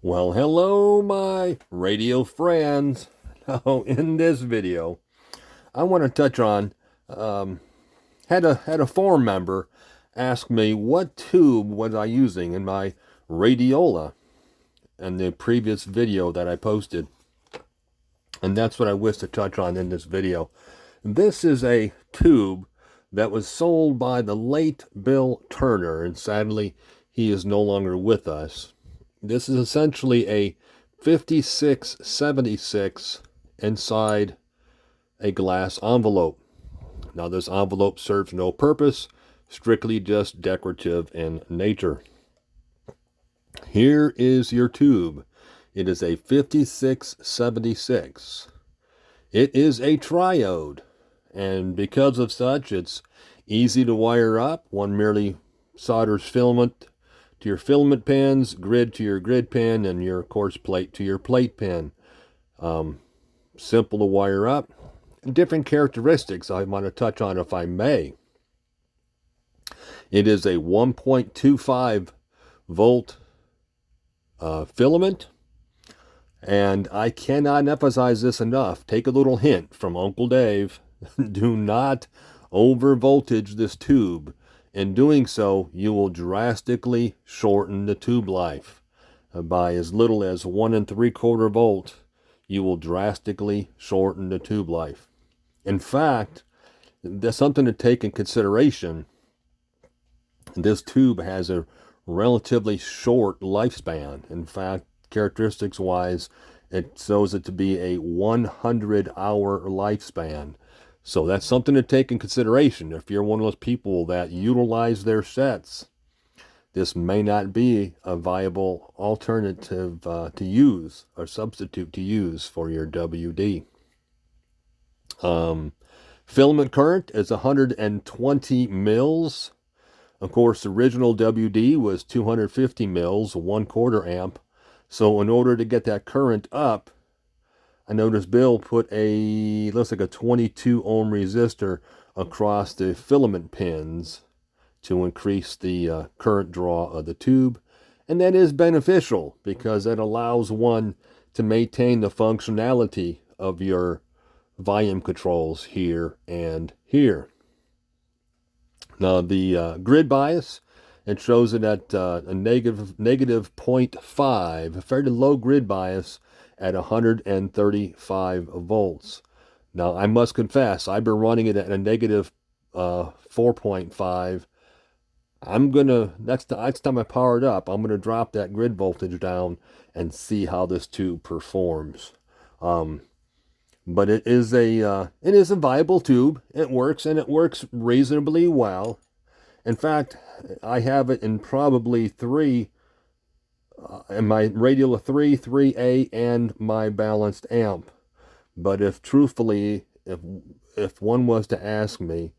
Well, hello, my radio friends. Now, in this video, I want to touch on had a forum member ask me what tube was I using in my radiola in the previous video that I posted, and that's what I wish to touch on in this video. This is a tube that was sold by the late Bill Turner, and sadly, he is no longer with us. This is essentially a 5676 inside a glass envelope. Now, this envelope serves no purpose, strictly just decorative in nature. Here is your tube. It is a 5676. It is a triode, and because of such, it's easy to wire up. One merely solders filament to your filament pins, grid to your grid pin, and your course plate to your plate pin. Simple to wire up. Different characteristics I want to touch on, if I may. It is a 1.25 volt filament, and I cannot emphasize this enough. Take a little hint from Uncle Dave. Do not over voltage this tube. In doing so, you will drastically shorten the tube life. By as little as 1 3/4 volt, you will drastically shorten the tube life. In fact, there's something to take in consideration. This tube has a relatively short lifespan. In fact, characteristics-wise, it shows it to be a 100-hour lifespan. So that's something to take in consideration. If you're one of those people that utilize their sets, this may not be a viable alternative to use, or substitute to use for your WD. Filament current is 120 mils. Of course, the original WD was 250 mils, 1/4 amp. So in order to get that current up, I noticed Bill put looks like a 22 ohm resistor across the filament pins to increase the current draw of the tube. And that is beneficial because it allows one to maintain the functionality of your volume controls here and here. Now, the grid bias, it shows it at a negative 0.5, a fairly low grid bias at 135 volts. Now, I must confess, I've been running it at a negative 4.5. I'm going to, next time I power it up, I'm going to drop that grid voltage down and see how this tube performs. But it is a viable tube. It works, and it works reasonably well. In fact, I have it in probably three, in my Radiola 3, 3A, and my balanced amp. But if one was to ask me,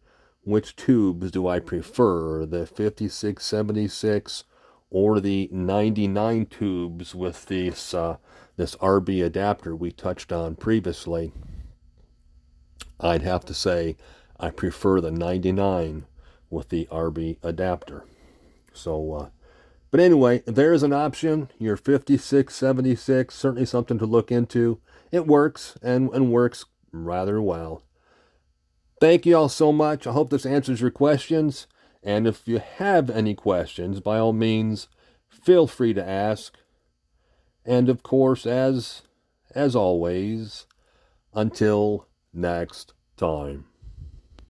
which tubes do I prefer, the 5676 or the 99 tubes with this RB adapter we touched on previously, I'd have to say I prefer the 99 with the RB adapter. So, but anyway, there is an option. Your 5676, certainly something to look into. It works and works rather well. Thank you all so much. I hope this answers your questions. And if you have any questions, by all means, feel free to ask. And of course, as always, until next time.